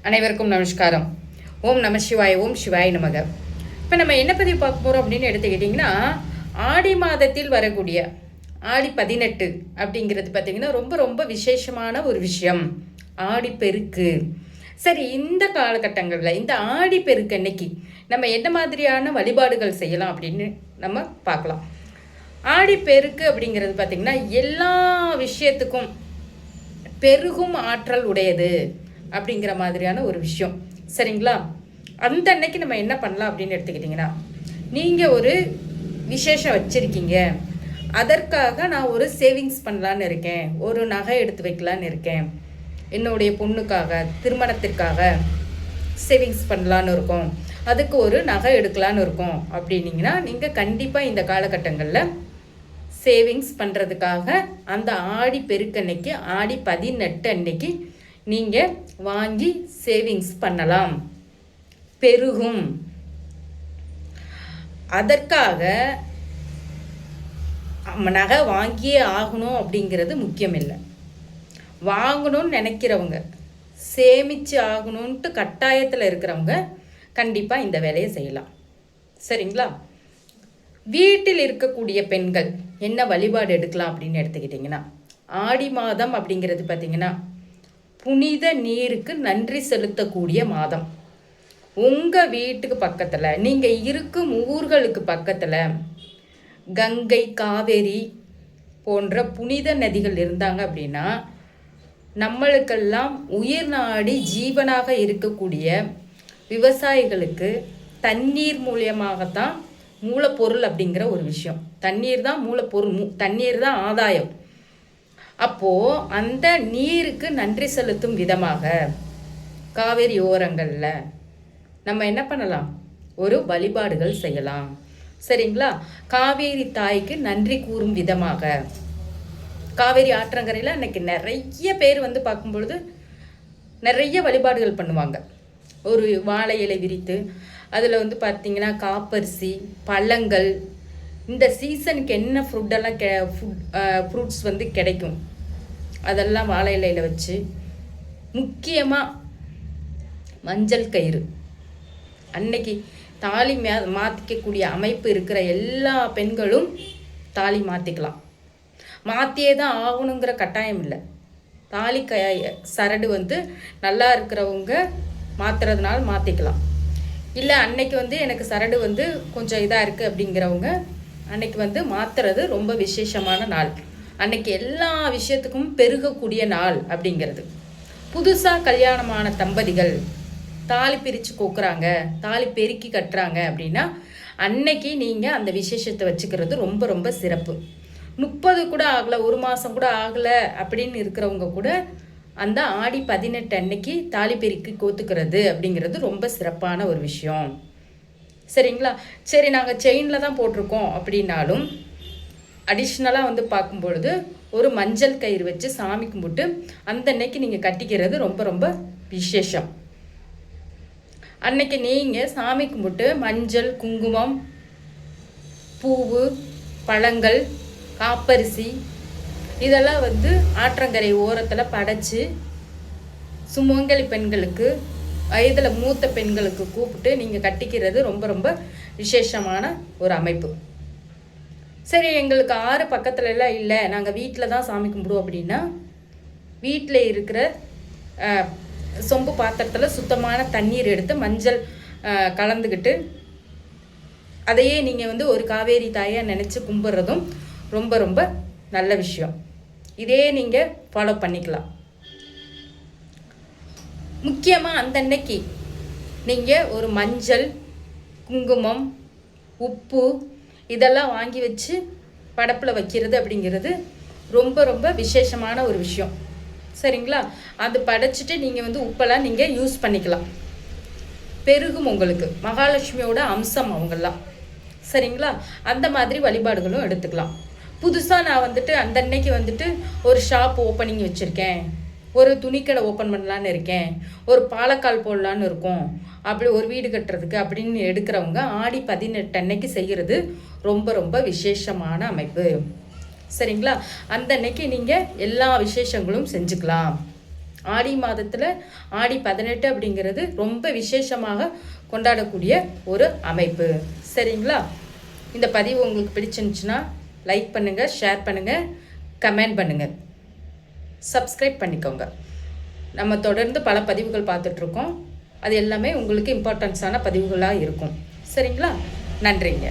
அனைவருக்கும் நமஸ்காரம். ஓம் நம சிவாய், ஓம் சிவாய் நமக. இப்போ நம்ம என்ன பதிவு பார்க்க போகிறோம் அப்படின்னு எடுத்துக்கிட்டிங்கன்னா, ஆடி மாதத்தில் வரக்கூடிய ஆடி 18 அப்படிங்கிறது பார்த்திங்கன்னா ரொம்ப ரொம்ப விசேஷமான ஒரு விஷயம். ஆடி பெருக்கு. சரி, இந்த காலகட்டங்களில் இந்த ஆடி பெருக்கு அன்னைக்கு நம்ம என்ன மாதிரியான வழிபாடுகள் செய்யலாம் அப்படின்னு நம்ம பார்க்கலாம். ஆடி பெருக்கு அப்படிங்கிறது பார்த்திங்கன்னா எல்லா விஷயத்துக்கும் பெருகும் ஆற்றல் உடையது அப்படிங்கிற மாதிரியான ஒரு விஷயம். சரிங்களா? அந்த அன்னைக்கு நம்ம என்ன பண்ணலாம் அப்படின்னு எடுத்துக்கிட்டிங்கன்னா, நீங்கள் ஒரு விசேஷம் வச்சுருக்கீங்க, அதற்காக நான் ஒரு சேவிங்ஸ் பண்ணலான்னு இருக்கேன், ஒரு நகை எடுத்து வைக்கலான்னு இருக்கேன், என்னுடைய பொண்ணுக்காக திருமணத்திற்காக சேவிங்ஸ் பண்ணலான்னு இருக்கோம், அதுக்கு ஒரு நகை எடுக்கலான்னு இருக்கோம் அப்படின்னீங்கன்னா, நீங்கள் கண்டிப்பாக இந்த காலகட்டங்களில் சேவிங்ஸ் பண்ணுறதுக்காக அந்த ஆடி பெருக்கன்னைக்கு ஆடி 18 அன்னைக்கு நீங்கள் வாங்கி சேவிங்ஸ் பண்ணலாம், பெருகும். அதற்காக நகை வாங்கியே ஆகணும் அப்படிங்கிறது முக்கியம் இல்லை. வாங்கணும்னு நினைக்கிறவங்க, சேமித்து ஆகணுன்ட்டு கட்டாயத்தில் இருக்கிறவங்க கண்டிப்பாக இந்த வேலையை செய்யலாம். சரிங்களா? வீட்டில் இருக்கக்கூடிய பெண்கள் என்ன வழிபாடு எடுக்கலாம் அப்படின்னு எடுத்துக்கிட்டிங்கன்னா, ஆடி மாதம் அப்படிங்கிறது பார்த்திங்கன்னா புனித நீருக்கு நன்றி செலுத்தக்கூடிய மாதம். உங்கள் வீட்டுக்கு பக்கத்தில், நீங்கள் இருக்கும் ஊர்களுக்கு பக்கத்தில் கங்கை, காவேரி போன்ற புனித நதிகள் இருந்தாங்க அப்படின்னா, நம்மளுக்கெல்லாம் உயிர் நாடி ஜீவனாக இருக்கக்கூடிய விவசாயிகளுக்கு தண்ணீர் மூலியமாகத்தான் மூலப்பொருள் அப்படிங்கிற ஒரு விஷயம். தண்ணீர் தான் மூலப்பொருள், தண்ணீர் தான் ஆதாயம். அப்போது அந்த நீருக்கு நன்றி செலுத்தும் விதமாக காவேரி ஓரங்களில் நம்ம என்ன பண்ணலாம், ஒரு வழிபாடுகள் செய்யலாம். சரிங்களா? காவேரி தாய்க்கு நன்றி கூறும் விதமாக காவேரி ஆற்றங்கரையில் அன்றைக்கி நிறைய பேர் வந்து பார்க்கும்பொழுது நிறைய வழிபாடுகள் பண்ணுவாங்க. ஒரு வாழை இலை விரித்து அதில் வந்து பார்த்திங்கன்னா காப்பரிசி, பழங்கள், இந்த சீசனுக்கு என்ன ஃப்ரூட்டெல்லாம் ஃப்ரூட்ஸ் வந்து கிடைக்கும் அதெல்லாம் வாழை இலையில் வச்சு, முக்கியமாக மஞ்சள் கயிறு அன்னைக்கு தாலி மாற்றிக்கக்கூடிய அமைப்பு இருக்கிற எல்லா பெண்களும் தாலி மாற்றிக்கலாம். மாற்றியே தான் ஆகணுங்கிற கட்டாயம் இல்லை. தாலி சரடு வந்து நல்லா இருக்கிறவங்க மாற்றுறதுனால மாற்றிக்கலாம். இல்லை அன்னைக்கு வந்து எனக்கு சரடு வந்து கொஞ்சம் இதாக இருக்குது அப்படிங்கிறவங்க அன்னைக்கு வந்து மாற்றுறது ரொம்ப விசேஷமான நாள். அன்னைக்கு எல்லா விஷயத்துக்கும் பெருகக்கூடிய நாள் அப்படிங்கிறது. புதுசாக கல்யாணமான தம்பதிகள் தாலி பிரித்து கோக்குறாங்க, தாலி பெருக்கி கட்டுறாங்க அப்படின்னா அன்னைக்கு நீங்கள் அந்த விசேஷத்தை வச்சுக்கிறது ரொம்ப ரொம்ப சிறப்பு. 30 கூட ஆகலை, ஒரு மாதம் கூட ஆகலை அப்படின்னு இருக்கிறவங்க கூட அந்த ஆடி 18 அன்னைக்கு தாலி பெருக்கி கோத்துக்கிறது அப்படிங்கிறது ரொம்ப சிறப்பான ஒரு விஷயம். சரிங்களா? சரி, நாங்கள் செயினில் தான் போட்டிருக்கோம் அப்படின்னாலும் அடிஷ்னலாக வந்து பார்க்கும்பொழுது ஒரு மஞ்சள் கயிறு வச்சு சாமி கும்பிட்டு அந்த அன்னைக்கு நீங்கள் கட்டிக்கிறது ரொம்ப ரொம்ப விசேஷம். அன்னைக்கு நீங்கள் சாமி கும்பிட்டு மஞ்சள், குங்குமம், பூவு, பழங்கள், காப்பரிசி இதெல்லாம் வந்து ஆற்றங்கரை ஓரத்தில் படைச்சி சுமங்கலி பெண்களுக்கு, வயதில் மூத்த பெண்களுக்கு கூப்பிட்டு நீங்கள் கட்டிக்கிறது ரொம்ப ரொம்ப விசேஷமான ஒரு அமைப்பு. சரி, எங்களுக்கு ஆறு பக்கத்துல எல்லாம் இல்லை, நாங்கள் வீட்டில் தான் சாமி கும்பிடுவோம் அப்படின்னா, வீட்டில் இருக்கிற சொம்பு பாத்திரத்தில் சுத்தமான தண்ணீர் எடுத்து மஞ்சள் கலந்துக்கிட்டு அதையே நீங்கள் வந்து ஒரு காவேரி தாயாக நினச்சி கும்பிட்றதும் ரொம்ப ரொம்ப நல்ல விஷயம். இதே நீங்கள் ஃபாலோ பண்ணிக்கலாம். முக்கியமாக அந்த அன்னைக்கு நீங்கள் ஒரு மஞ்சள், குங்குமம், உப்பு இதெல்லாம் வாங்கி வச்சு படப்பில் வைக்கிறது அப்படிங்கிறது ரொம்ப ரொம்ப விசேஷமான ஒரு விஷயம். சரிங்களா? அது படைச்சிட்டு நீங்கள் வந்து உப்பெல்லாம் நீங்கள் யூஸ் பண்ணிக்கலாம். பெருகும் உங்களுக்கு மகாலட்சுமியோட அம்சம் அவங்கெல்லாம். சரிங்களா? அந்த மாதிரி வழிபாடுகளும் எடுத்துக்கலாம். புதுசாக நான் வந்துட்டு அந்த அன்னைக்கு வந்துட்டு ஒரு ஷாப் ஓப்பனிங் வச்சுருக்கேன், ஒரு துணிக்கடை ஓப்பன் பண்ணலான்னு இருக்கேன், ஒரு பாலக்கால் போடலான்னு இருக்கோம், அப்படி ஒரு வீடு கட்டுறதுக்கு அப்படின்னு எடுக்கிறவங்க ஆடி 18 அன்னைக்கு செய்கிறது ரொம்ப ரொம்ப விசேஷமான அமைப்பு. சரிங்களா? அந்த அன்னைக்கு நீங்கள் எல்லா விசேஷங்களும் செஞ்சுக்கலாம். ஆடி மாதத்தில் ஆடி 18 அப்படிங்கிறது ரொம்ப விசேஷமாக கொண்டாடக்கூடிய ஒரு அமைப்பு. சரிங்களா? இந்த பதிவு உங்களுக்கு பிடிச்சிருந்துச்சுன்னா லைக் பண்ணுங்கள், ஷேர் பண்ணுங்கள், கமெண்ட் பண்ணுங்கள், சப்ஸ்கிரைப் பண்ணிக்கோங்க. நம்ம தொடர்ந்து பல பதிவுகள் பார்த்துட்ருக்கோம். அது எல்லாமே உங்களுக்கு இம்பார்ட்டன்ஸான பதிவுகளாக இருக்கும். சரிங்களா? நன்றிங்க.